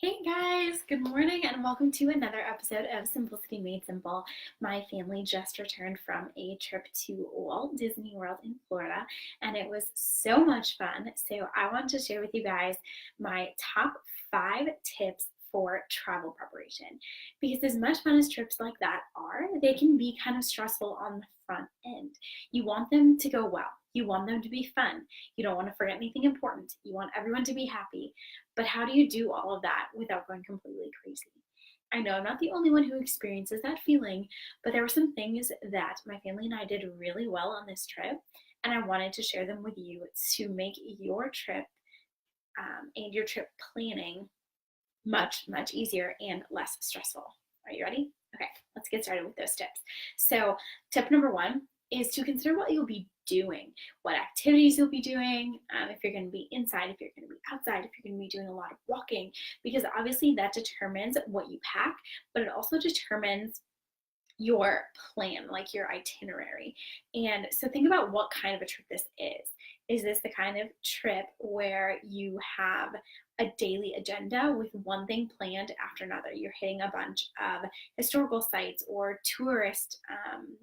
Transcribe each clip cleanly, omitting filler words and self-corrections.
Hey guys, good morning and welcome to another episode of Simplicity Made Simple. My family just returned from a trip to Walt Disney World in Florida and it was so much fun. So I want to share with you guys my top 5 tips for travel preparation. Because as much fun as trips like that are, they can be kind of stressful on the front end. You want them to go well. You want them to be fun. You don't want to forget anything important. You want everyone to be happy. But how do you do all of that without going completely crazy? I know I'm not the only one who experiences that feeling, but there were some things that my family and I did really well on this trip, and I wanted to share them with you to make your trip and your trip planning much, much easier and less stressful. Are you ready? Okay, let's get started with those tips. So, tip number 1 is to consider what you'll be doing, what activities you'll be doing, if you're going to be inside, if you're going to be outside, if you're going to be doing a lot of walking, because obviously that determines what you pack, but it also determines your plan, like your itinerary. And so think about what kind of a trip this is. Is this the kind of trip where you have a daily agenda with one thing planned after another? You're hitting a bunch of historical sites or tourist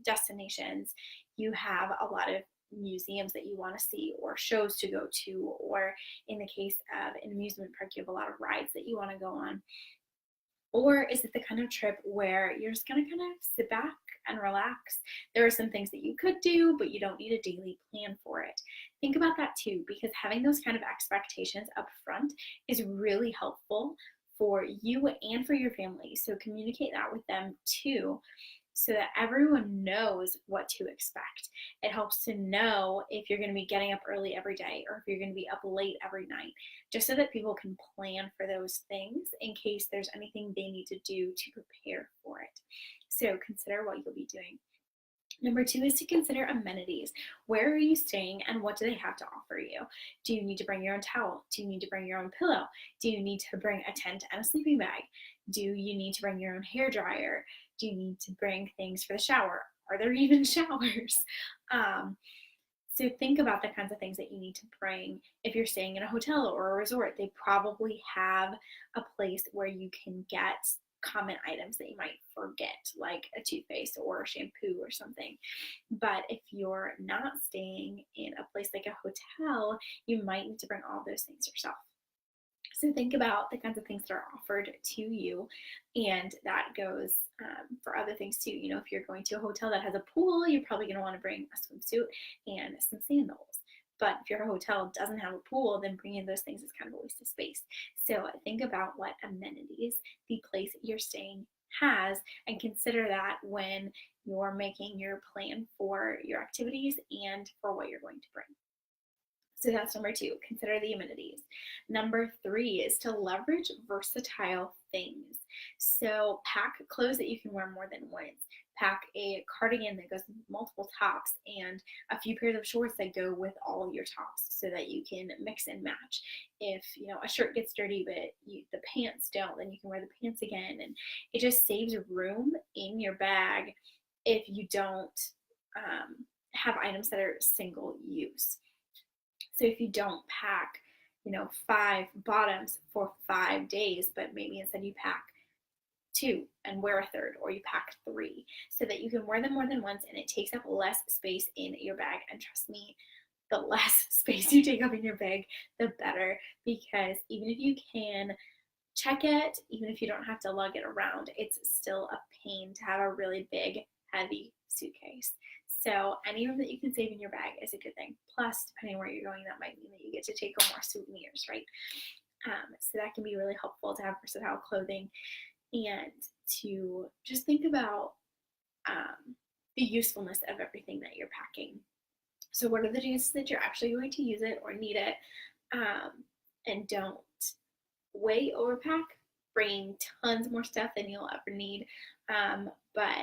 destinations. You have a lot of museums that you want to see or shows to go to, or in the case of an amusement park, you have a lot of rides that you want to go on. Or is it the kind of trip where you're just going to kind of sit back and relax? There are some things that you could do, but you don't need a daily plan for it. Think about that too, because having those kind of expectations up front is really helpful for you and for your family. So communicate that with them too, so that everyone knows what to expect. It helps to know if you're going to be getting up early every day or if you're going to be up late every night, just so that people can plan for those things in case there's anything they need to do to prepare for it. So consider what you'll be doing. Number 2 is to consider amenities. Where are you staying and what do they have to offer you? Do you need to bring your own towel? Do you need to bring your own pillow? Do you need to bring a tent and a sleeping bag? Do you need to bring your own hair dryer? Do you need to bring things for the shower? Are there even showers? Um, so think about the kinds of things that you need to bring. If you're staying in a hotel or a resort, they probably have a place where you can get common items that you might forget, like a toothpaste or a shampoo or something. But if you're not staying in a place like a hotel, you might need to bring all those things yourself. So think about the kinds of things that are offered to you, and that goes for other things too. You know, if you're going to a hotel that has a pool, you're probably going to want to bring a swimsuit and some sandals. But if your hotel doesn't have a pool, then bringing those things is kind of a waste of space. So think about what amenities the place you're staying has and consider that when you're making your plan for your activities and for what you're going to bring. So that's number 2, consider the amenities. Number 3 is to leverage versatile things. So pack clothes that you can wear more than once. Pack a cardigan that goes with multiple tops and a few pairs of shorts that go with all of your tops so that you can mix and match. If a shirt gets dirty but the pants don't, then you can wear the pants again. And it just saves room in your bag if you don't have items that are single use. So if you don't pack, 5 bottoms for 5 days, but maybe instead you pack 2 and wear a third, or you pack 3 so that you can wear them more than once and it takes up less space in your bag. And trust me, the less space you take up in your bag, the better, because even if you can check it, even if you don't have to lug it around, it's still a pain to have a really big, heavy suitcase. So any room that you can save in your bag is a good thing. Plus, depending on where you're going, that might mean that you get to take home more souvenirs, right? So that can be really helpful to have versatile clothing and to just think about the usefulness of everything that you're packing. So what are the chances that you're actually going to use it or need it? And don't way overpack, bringing tons more stuff than you'll ever need. But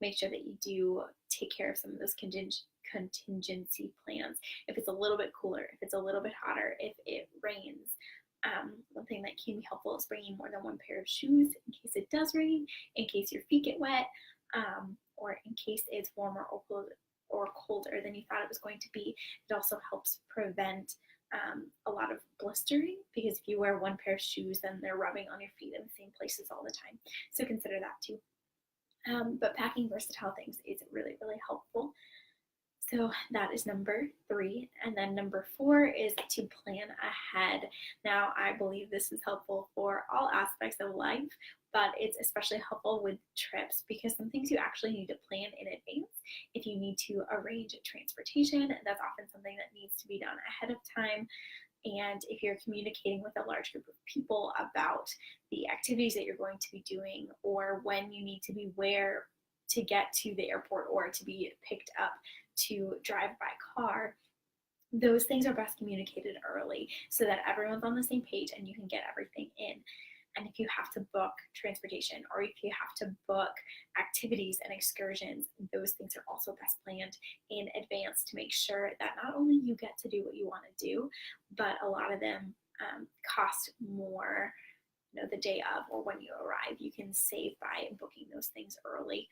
make sure that you do take care of some of those contingency plans. If it's a little bit cooler, if it's a little bit hotter, if it rains. One thing that can be helpful is bringing more than one pair of shoes in case it does rain, in case your feet get wet, or in case it's warmer or colder than you thought it was going to be. It also helps prevent a lot of blistering, because if you wear one pair of shoes, then they're rubbing on your feet in the same places all the time. So consider that too. But packing versatile things is really, really helpful. So that is number 3. And then number 4 is to plan ahead. Now, I believe this is helpful for all aspects of life, but it's especially helpful with trips, because some things you actually need to plan in advance. If you need to arrange transportation, that's often something that needs to be done ahead of time. And if you're communicating with a large group of people about the activities that you're going to be doing, or when you need to be where to get to the airport or to be picked up to drive by car, those things are best communicated early so that everyone's on the same page and you can get everything in. And if you have to book transportation, or if you have to book activities and excursions, those things are also best planned in advance to make sure that not only you get to do what you want to do, but a lot of them cost more, the day of or when you arrive. You can save by booking those things early.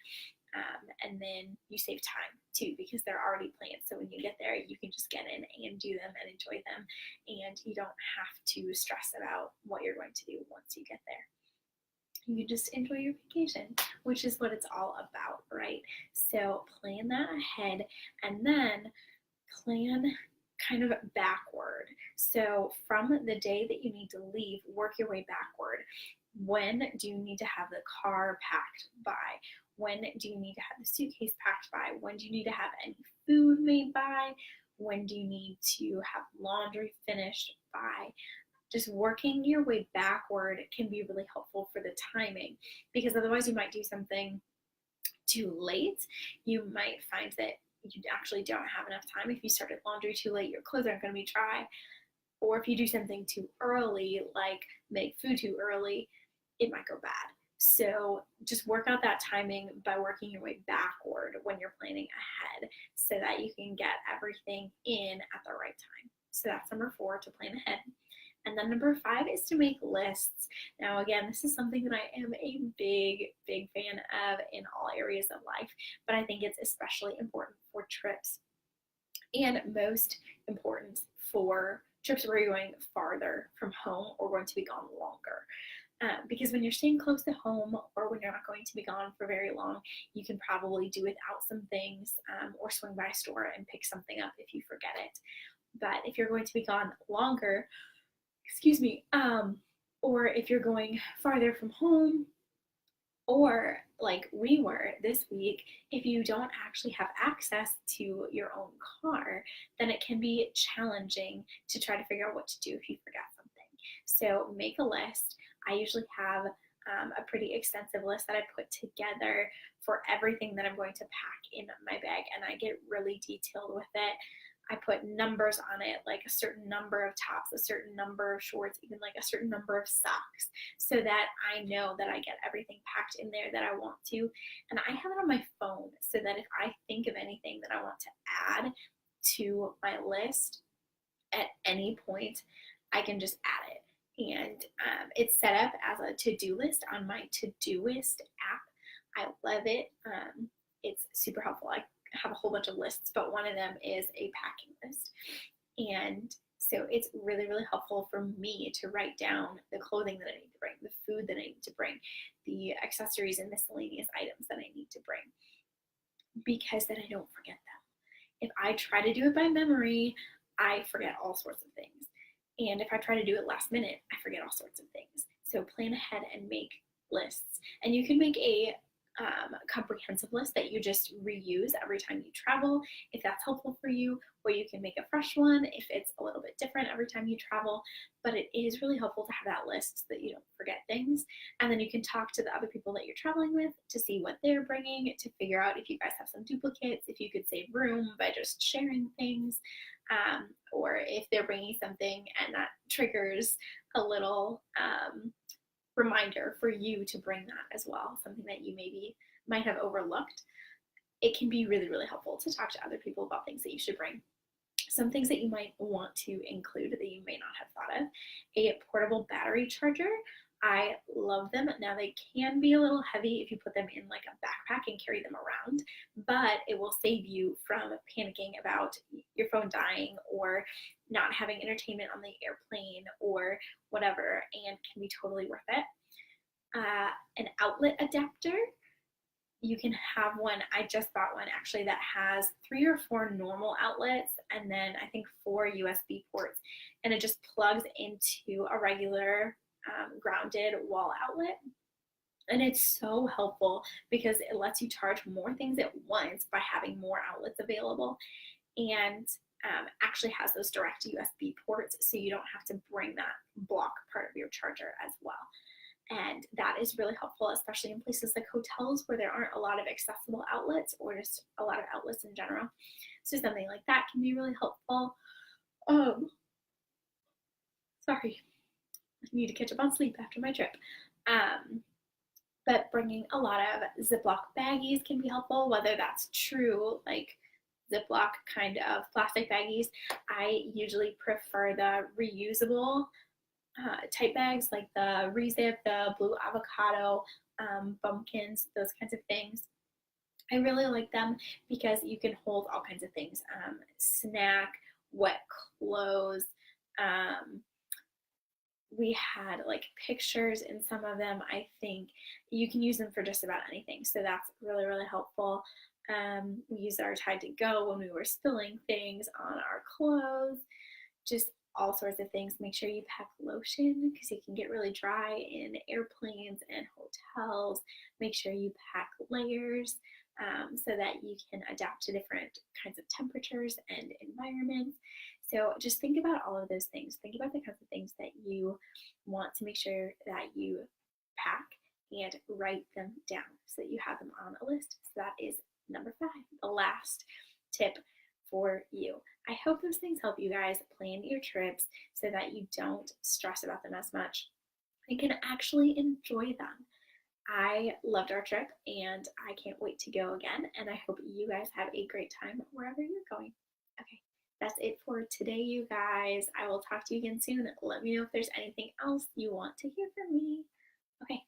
And then you save time too, because they're already planned. So when you get there, you can just get in and do them and enjoy them. And you don't have to stress about what you're going to do once you get there. You just enjoy your vacation, which is what it's all about, right? So plan that ahead, and then plan kind of backward. So from the day that you need to leave, work your way backward. When do you need to have the car packed by? When do you need to have the suitcase packed by? When do you need to have any food made by? When do you need to have laundry finished by? Just working your way backward can be really helpful for the timing, because otherwise you might do something too late. You might find that you actually don't have enough time. If you started laundry too late, your clothes aren't going to be dry. Or if you do something too early, like make food too early, it might go bad. So just work out that timing by working your way backward when you're planning ahead, so that you can get everything in at the right time. So that's number 4, to plan ahead. And then number 5 is to make lists. Now, again, this is something that I am a big, big fan of in all areas of life, but I think it's especially important for trips, and most important for trips where you're going farther from home or going to be gone longer. Because when you're staying close to home, or when you're not going to be gone for very long, you can probably do without some things, or swing by a store and pick something up if you forget it. But if you're going to be gone longer, or if you're going farther from home, or like we were this week, if you don't actually have access to your own car, then it can be challenging to try to figure out what to do if you forgot something. So make a list. I usually have a pretty extensive list that I put together for everything that I'm going to pack in my bag, and I get really detailed with it. I put numbers on it, like a certain number of tops, a certain number of shorts, even like a certain number of socks, so that I know that I get everything packed in there that I want to. And I have it on my phone, so that if I think of anything that I want to add to my list at any point, I can just add it. And it's set up as a to-do list on my Todoist app. I love it. It's super helpful. I have a whole bunch of lists, but one of them is a packing list. And so it's really, really helpful for me to write down the clothing that I need to bring, the food that I need to bring, the accessories and miscellaneous items that I need to bring, because then I don't forget them. If I try to do it by memory, I forget all sorts of things. And if I try to do it last minute, I forget all sorts of things. So plan ahead and make lists. And you can make a comprehensive list that you just reuse every time you travel, if that's helpful for you, or you can make a fresh one if it's a little bit different every time you travel. But it is really helpful to have that list so that you don't forget things. And then you can talk to the other people that you're traveling with to see what they're bringing, to figure out if you guys have some duplicates, if you could save room by just sharing things, or if they're bringing something and that triggers a little reminder for you to bring that as well, something that you maybe might have overlooked. It can be really, really helpful to talk to other people about things that you should bring. Some things that you might want to include that you may not have thought of: a portable battery charger. I love them. Now, they can be a little heavy if you put them in like a backpack and carry them around, but it will save you from panicking about your phone dying or not having entertainment on the airplane or whatever, and can be totally worth it. An outlet adapter, you can have one. I just bought one actually that has 3 or 4 normal outlets and then I think 4 USB ports, and it just plugs into a regular grounded wall outlet. And it's so helpful because it lets you charge more things at once by having more outlets available, and actually has those direct USB ports, so you don't have to bring that block part of your charger as well. And that is really helpful, especially in places like hotels where there aren't a lot of accessible outlets or just a lot of outlets in general. So something like that can be really helpful. Sorry, I need to catch up on sleep after my trip. But bringing a lot of Ziploc baggies can be helpful, whether that's true, like Ziploc kind of plastic baggies. I usually prefer the reusable type bags, like the Rezip, the Blue Avocado, Bumpkins, those kinds of things. I really like them because you can hold all kinds of things, snack, wet clothes. We had like pictures in some of them. I think you can use them for just about anything, so that's really, really helpful. We used our Tide to Go when we were spilling things on our clothes, just all sorts of things. Make sure you pack lotion because you can get really dry in airplanes and hotels. Make sure you pack layers so that you can adapt to different kinds of temperatures and environments. So just think about all of those things. Think about the kinds of things that you want to make sure that you pack and write them down so that you have them on a list. So that is number 5, the last tip for you. I hope those things help you guys plan your trips so that you don't stress about them as much and can actually enjoy them. I loved our trip and I can't wait to go again, and I hope you guys have a great time wherever you're going. Okay, that's it for today, you guys. I will talk to you again soon. Let me know if there's anything else you want to hear from me. Okay,